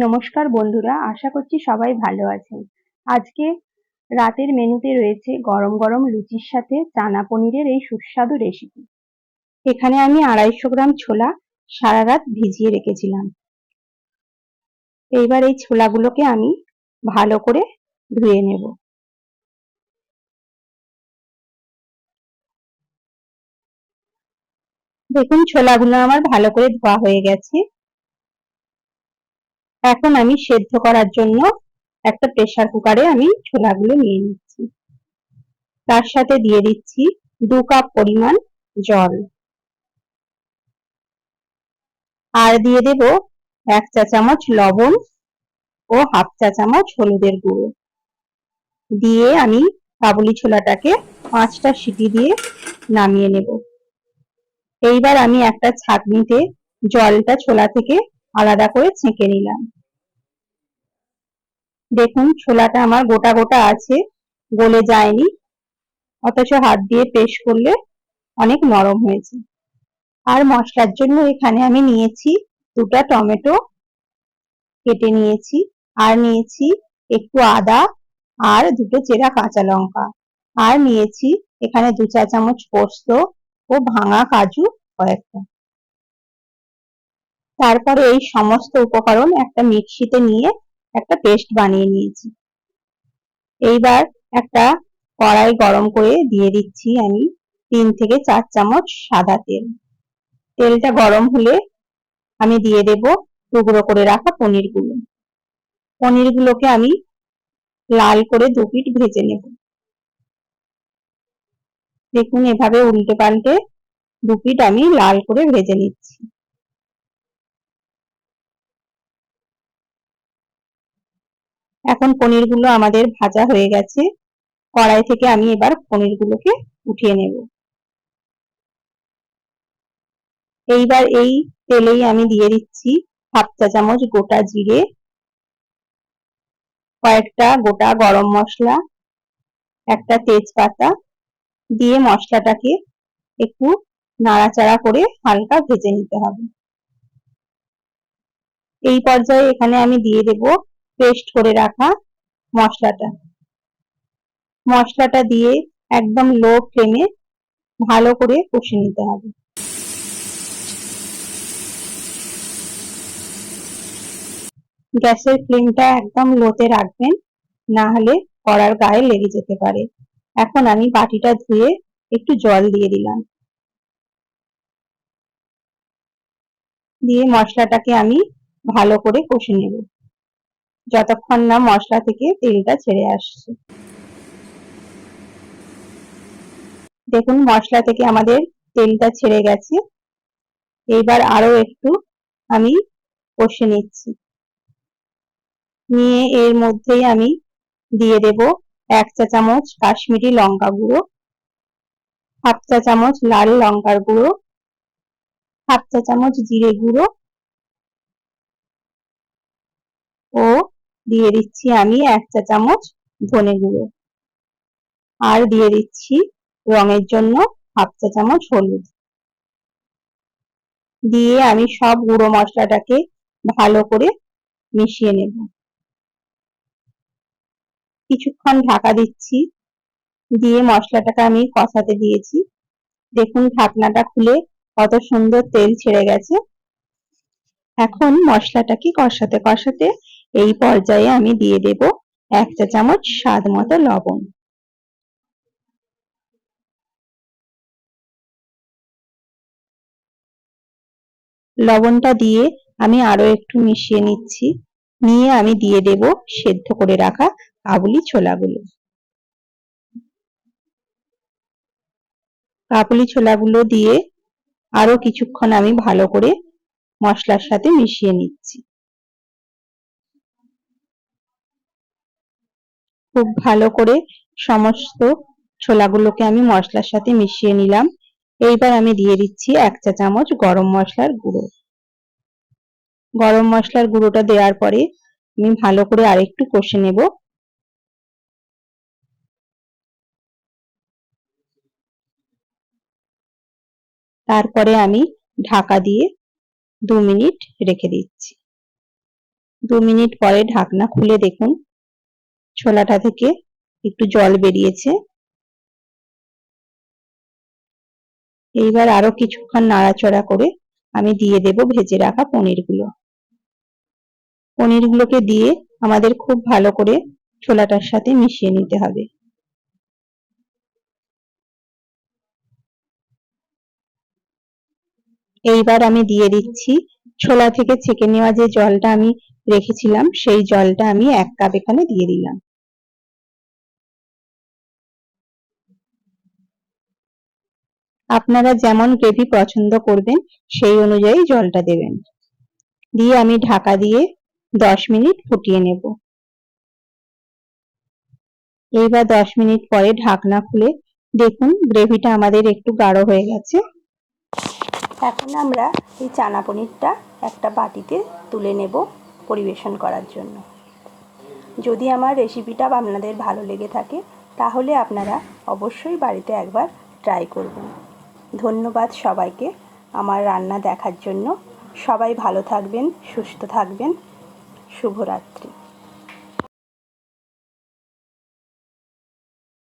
নমস্কার বন্ধুরা, আশা করছি সবাই ভালো আছেন। আজকে রাতের মেনুতে রয়েছে গরম গরম লুচির সাথে চানা পনিরের এই সুস্বাদু রেসিপি। এখানে আমি 250 গ্রাম ছোলা সারা রাত ভিজিয়ে রেখেছিলাম। এইবার এই ছোলাগুলোকে আমি ভালো করে ধুয়ে নেব। দেখুন, ছোলাগুলো আমার ভালো করে ধোয়া হয়ে গেছে। এখন আমি সেদ্ধ করার জন্য একটা প্রেসার কুকারে আমি ছোলাগুলো নিয়ে নিচ্ছি। তার সাথে দিয়ে দিচ্ছি 2 কাপ পরিমাণ জল, আর দিয়ে দেব 1 চা চামচ লবণ ও হাফ চা চামচ হলুদের গুঁড়ো দিয়ে আমি কাবুলি ছোলাটাকে 5টা সিটি দিয়ে নামিয়ে নেব। এইবার আমি একটা ছাঁকনিতে জলটা ছোলা থেকে আলাদা করে ছেঁকে নিলাম। দেখুন, ছোলাটা আমার গোটা গোটা আছে, গলে যায়নি, অথচ হাত দিয়ে পেস্ট করলে অনেক নরম হয়েছে। আর মশলার জন্য এখানে আমি নিয়েছি 2টা টমেটো কেটে নিয়েছি, আর নিয়েছি একটু আদা আর 2টো চেরা কাঁচা লঙ্কা, আর নিয়েছি এখানে 2 চা চামচ পোস্ত ও ভাঙা কাজু কয়েকটা। তারপরে এই সমস্ত উপকরণ একটা মিক্সিতে নিয়ে একটা পেস্ট বানিয়ে নিয়েছি। এইবার একটা কড়াই গরম করে দিয়ে দিচ্ছি আমি 3 থেকে 4 চামচ সাদা তেল। তেলটা গরম হলে আমি দিয়ে দেব টুকরো করে রাখা পনিরগুলো। পনিরগুলোকে আমি লাল করে 2 পিঠ ভেজে নেব। দেখুন, এভাবে উল্টে পাল্টে 2 পিঠ আমি লাল করে ভেজে নিচ্ছি। এখন পনিরগুলো আমাদের ভাজা হয়ে গেছে। কড়াই থেকে আমি এবার পনিরগুলোকে উঠিয়ে নেব। এইবার এই তেলেই আমি দিয়ে দিচ্ছি হাফ চা চামচ গোটা জিরে, কয়েকটা গোটা গরম মশলা, একটা তেজপাতা দিয়ে মশলাটাকে একটু নাড়াচাড়া করে হালকা ভেজে নিতে হবে। এই পর্যায়ে এখানে আমি দিয়ে দেব পেস্ট করে রাখা মশলাটা। মশলাটা দিয়ে একদম লো ফ্লেমে ভালো করে কষে নিতে হবে। গ্যাসের ফ্লেমটা একদম লোতে রাখবেন, না হলে কড়ার গায়ে লেগে যেতে পারে। এখন আমি বাটিটা ধুয়ে একটু জল দিয়ে দিলাম, দিয়ে মশলাটাকে আমি ভালো করে কষে নেব যতক্ষণ না মশলা থেকে তেলটা ছেড়ে আসছে। দেখুন, মশলা থেকে আমাদের তেলটা ছেড়ে গেছে। এইবার আরো একটু আমি কষে নিচ্ছি, নিয়ে এর মধ্যেই আমি দিয়ে দেব 1 চা চামচ কাশ্মীরি লঙ্কা গুঁড়ো, হাফ চা চামচ লাল লঙ্কার গুঁড়ো, হাফ চা চামচ জিরে গুঁড়ো ও দিয়ে দিচ্ছি আমি 1 চা চামচ ধনে গুঁড়ো, আর দিয়ে দিচ্ছি রঙের জন্য হাফ চা চামচ হলুদ। দিয়ে আমি সব গুঁড়ো মশলাটাকে ভালো করে মিশিয়ে নেব। কিছুক্ষণ ঢাকা দিচ্ছি, দিয়ে মশলাটাকে আমি কষাতে দিয়েছি। দেখুন, ঢাকনাটা খুলে কত সুন্দর তেল ছেড়ে গেছে। এখন মশলাটাকে কষাতে কষাতে এই পর্যায়ে আমি দিয়ে দেব 1 চা চামচ স্বাদ মতো লবণ। লবণটা দিয়ে আমি আরো একটু মিশিয়ে নিচ্ছি, নিয়ে আমি দিয়ে দেব সেদ্ধ করে রাখা কাবুলি ছোলাগুলো। কাবুলি ছোলাগুলো দিয়ে আরো কিছুক্ষণ আমি ভালো করে মশলার সাথে মিশিয়ে নিচ্ছি। খুব ভালো করে সমস্ত ছোলাগুলোকে আমি মশলার সাথে মিশিয়ে নিলাম। এইবার আমি দিয়ে দিচ্ছি 1 চা চামচ গরম মশলার গুঁড়ো। গরম মশলার গুঁড়োটা দেওয়ার পরে আমি ভালো করে আরেকটু কষে নেব। তারপরে আমি ঢাকা দিয়ে 2 মিনিট রেখে দিচ্ছি। 2 মিনিট পরে ঢাকনা খুলে দেখুন ছোলাটা থেকে একটু জল বেরিয়েছে। এইবার আরো কিছুক্ষণ নাড়াচাড়া করে আমি দিয়ে দেব ভেজে রাখা পনিরগুলো। পনিরগুলোকে দিয়ে আমাদের খুব ভালো করে ছোলাটার সাথে মিশিয়ে নিতে হবে। এইবার আমি দিয়ে দিচ্ছি ছোলা থেকে ছেঁকে নেওয়া যে জলটা আমি রেখেছিলাম, সেই জলটা আমি 1 কাপ এখানে দিয়ে দিলাম। আপনারা যেমন গ্রেভি পছন্দ করবেন সেই অনুযায়ী জলটা দেবেন। দিয়ে আমি ঢাকা দিয়ে 10 মিনিট ফুটিয়ে নেব। এইবার 10 মিনিট পরে ঢাকনা খুলে দেখুন গ্রেভিটা আমাদের একটু গাঢ় হয়ে গেছে। এখন আমরা এই চানা পনিরটা একটা বাটিতে তুলে নেব পরিবেশন করার জন্য। যদি আমার রেসিপিটা আপনাদের ভালো লেগে থাকে তাহলে আপনারা অবশ্যই বাড়িতে একবার ট্রাই করবেন। ধন্যবাদ সবাইকে আমার রান্না দেখার জন্য। সবাই ভালো থাকবেন, সুস্থ থাকবেন। শুভরাত্রি।